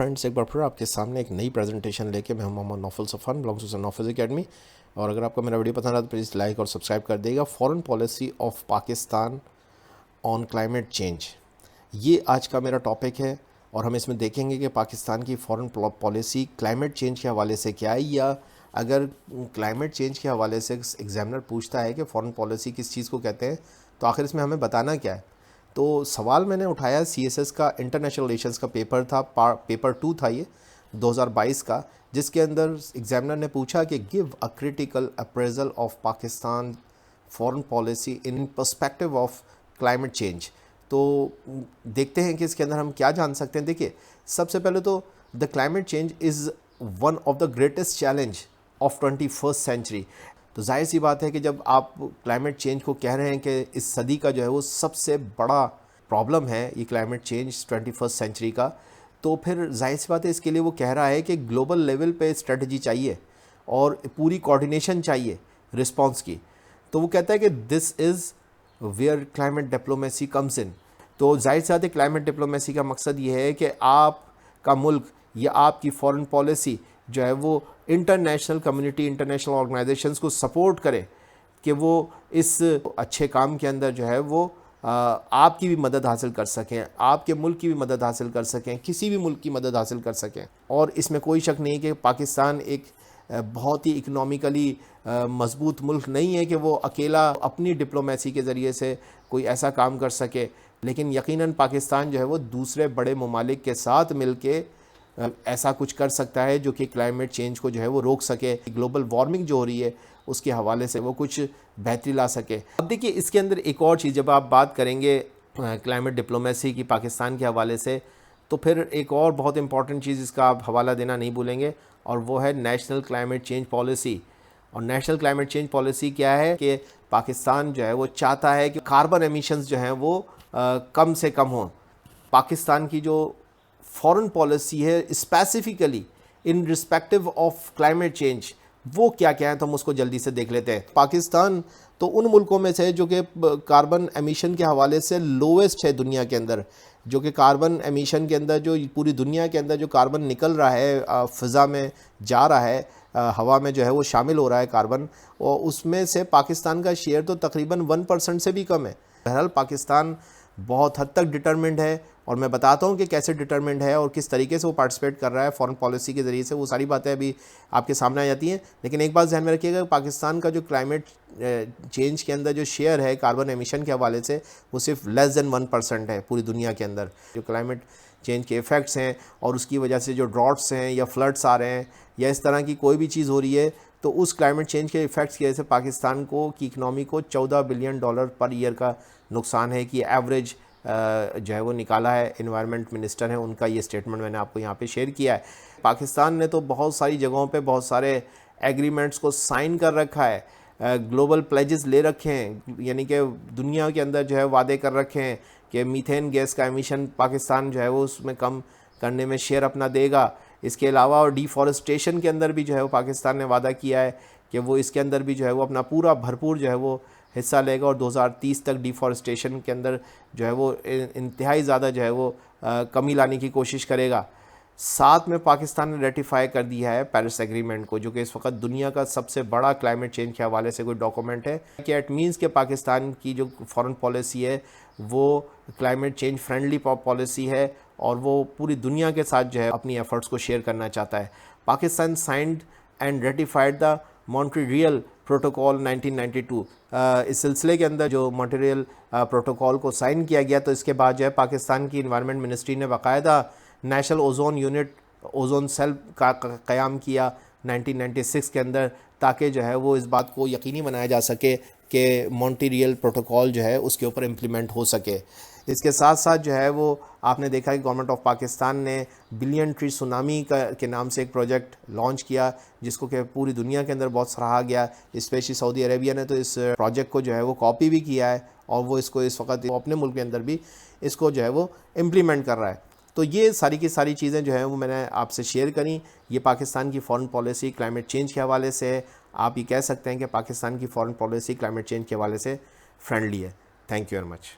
Friends, एक बार फिर आपके सामने एक नई प्रेजेंटेशन लेके मैं Mohammed Naufal Safan belongs to Naufal academy. और अगर आपको मेरा वीडियो पसंद आए तो प्लीज़ लाइक और सब्सक्राइब कर देगा। Foreign policy of Pakistan on climate change, ये आज का मेरा टॉपिक है। और हम इसमें देखेंगे कि पाकिस्तान की फॉरेन पॉलिसी क्लाइमेट चेंज के हवाले से क्या है, या अगर क्लाइमेट चेंज के हवाले से एग्जामिनर पूछता है कि फॉरेन पॉलिसी किस चीज़ को कहते हैं, तो आखिर इसमें हमें बताना क्या है। तो सवाल मैंने उठाया CSS का इंटरनेशनल रिलेशंस का पेपर था, पेपर 2 था ये 2022 का, जिसके अंदर एग्जामिनर ने पूछा कि give a critical appraisal of Pakistan foreign policy in perspective of climate change. तो देखते हैं कि इसके अंदर हम क्या जान सकते हैं। देखिए, सबसे पहले तो the climate change is one of the greatest challenge of 21st century. तो जाहिर सी बात है कि जब आप क्लाइमेट चेंज को कह रहे हैं कि इस सदी का जो है वो सबसे बड़ा प्रॉब्लम है ये क्लाइमेट चेंज 21st सेंचुरी का, तो फिर जाहिर सी बात है इसके लिए वो कह रहा है कि ग्लोबल लेवल पे स्ट्रेटजी चाहिए और पूरी कोऑर्डिनेशन चाहिए रिस्पांस की। तो वो कहता है कि this is where climate diplomacy comes in. तो जाहिर सी बात है क्लाइमेट डिप्लोमेसी का मकसद ये है कि आपका मुल्क या आपकी फॉरेन पॉलिसी जो है वो इंटरनेशनल कम्युनिटी, इंटरनेशनल ऑर्गेनाइजेशंस को सपोर्ट करे कि वो इस अच्छे काम के अंदर जो है वो आपकी भी मदद हासिल कर सकें, आपके मुल्क की भी मदद हासिल कर सकें, किसी भी मुल्क की मदद हासिल कर सकें। और इसमें कोई शक नहीं कि पाकिस्तान एक बहुत ही इकनॉमिकली मजबूत मुल्क नहीं है कि वो अकेला अपनी डिप्लोमेसी के ज़रिए से कोई ऐसा काम कर सके, लेकिन यकीनन पाकिस्तान जो है वो दूसरे बड़े ममालिक के साथ मिल के ऐसा कुछ कर सकता है जो कि क्लाइमेट चेंज को जो है वो रोक सके, ग्लोबल वार्मिंग जो हो रही है उसके हवाले से वो कुछ बेहतरी ला सके। अब देखिए, इसके अंदर एक और चीज़, जब आप बात करेंगे क्लाइमेट डिप्लोमेसी की पाकिस्तान के हवाले से, तो फिर एक और बहुत इंपॉर्टेंट चीज़ इसका आप हवाला देना नहीं भूलेंगे, और वो है नेशनल क्लाइमेट चेंज पॉलिसी। और नेशनल क्लाइमेट चेंज पॉलिसी क्या है कि पाकिस्तान जो है वो चाहता है कि कार्बन एमिशंस जो हैं वो कम से कम हों। पाकिस्तान की जो फॉरेन पॉलिसी है specifically in respective of climate change, वो क्या क्या है, तो हम उसको जल्दी से देख लेते हैं। पाकिस्तान तो उन मुल्कों में से जो कि कार्बन एमिशन के हवाले से लोवेस्ट है दुनिया के अंदर, जो कि कार्बन एमिशन के अंदर जो पूरी दुनिया के अंदर जो कार्बन निकल रहा है, फ़िज़ा में जा रहा है, हवा में जो है वो शामिल हो रहा है कार्बन, और उसमें से पाकिस्तान का शेयर तो तकरीबन 1% से भी कम है। बहरहाल पाकिस्तान बहुत हद तक डिटरमिंड है, और मैं बताता हूँ कि कैसे डिटरमिंड है और किस तरीके से वो पार्टिसिपेट कर रहा है फॉरेन पॉलिसी के ज़रिए से। वो सारी बातें अभी आपके सामने आ जाती हैं, लेकिन एक बात ध्यान में रखिएगा, पाकिस्तान का जो क्लाइमेट चेंज के अंदर जो शेयर है कार्बन एमिशन के हवाले से, वो सिर्फ लेस दैन 1% है पूरी दुनिया के अंदर। जो क्लाइमेट चेंज के इफ़ेक्ट्स हैं और उसकी वजह से जो ड्रॉट्स हैं या फ्लड्स आ रहे हैं या इस तरह की कोई भी चीज़ हो रही है, तो उस क्लाइमेट चेंज के इफ़ेक्ट्स की वजह से पाकिस्तान की इकनॉमी को $14 बिलियन पर ईयर का नुकसान है कि एवरेज जो है वो निकाला है। एनवायरनमेंट मिनिस्टर हैं, उनका ये स्टेटमेंट मैंने आपको यहाँ पे शेयर किया है। पाकिस्तान ने तो बहुत सारी जगहों पे बहुत सारे एग्रीमेंट्स को साइन कर रखा है, ग्लोबल प्लेजेस ले रखे हैं, यानी कि दुनिया के अंदर जो है वादे कर रखे हैं कि मीथेन गैस का एमिशन पाकिस्तान जो है वो उसमें कम करने में शेयर अपना देगा। इसके अलावा और डिफॉरेस्टेशन के अंदर भी जो है वो पाकिस्तान ने वादा किया है कि वो इसके अंदर भी जो है वो अपना पूरा भरपूर जो है वो हिस्सा लेगा, और 2030 तक डिफॉरेस्टेशन के अंदर जो है वो इंतहाई ज़्यादा जो है वो कमी लाने की कोशिश करेगा। साथ में पाकिस्तान ने रेटिफाई कर दिया है पेरिस एग्रीमेंट को, जो कि इस वक्त दुनिया का सबसे बड़ा क्लाइमेट चेंज के हवाले से कोई डॉक्यूमेंट है कि इट मीन्स कि पाकिस्तान की जो फॉरेन पॉलिसी है वो क्लाइमेट चेंज फ्रेंडली पॉलिसी है, और वो पूरी दुनिया के साथ जो है अपनी एफर्ट्स को शेयर करना चाहता है। Pakistan signed and ratified the Montreal protocol 1992। इस सिलसिले के अंदर जो मॉन्ट्रियल प्रोटोकॉल को साइन किया गया, तो इसके बाद जो है पाकिस्तान की इन्वायरमेंट मिनिस्ट्री ने बाकायदा national ozone unit, ozone cell का क़याम किया 1996 के अंदर, ताकि जो है वो इस बात को यकीनी बनाया जा सके कि मॉन्ट्रियल प्रोटोकॉल जो है उसके ऊपर इम्प्लीमेंट हो सके। इसके साथ साथ जो है वो आपने देखा कि गवर्नमेंट ऑफ पाकिस्तान ने बिलियन ट्री सुनामी के नाम से एक प्रोजेक्ट लॉन्च किया, जिसको कि पूरी दुनिया के अंदर बहुत सराहा गया। स्पेशली सऊदी अरेबिया ने तो इस प्रोजेक्ट को जो है वो कॉपी भी किया है, और वो इसको इस वक्त अपने मुल्क के अंदर भी इसको जो है वो इम्प्लीमेंट कर रहा है। तो ये सारी की सारी चीज़ें जो है वो मैंने आपसे शेयर करी। ये पाकिस्तान की फॉरेन पॉलिसी क्लाइमेट चेंज के हवाले से है। आप ये कह सकते हैं कि पाकिस्तान की फॉरेन पॉलिसी क्लाइमेट चेंज के हवाले से फ्रेंडली है। Thank you very much.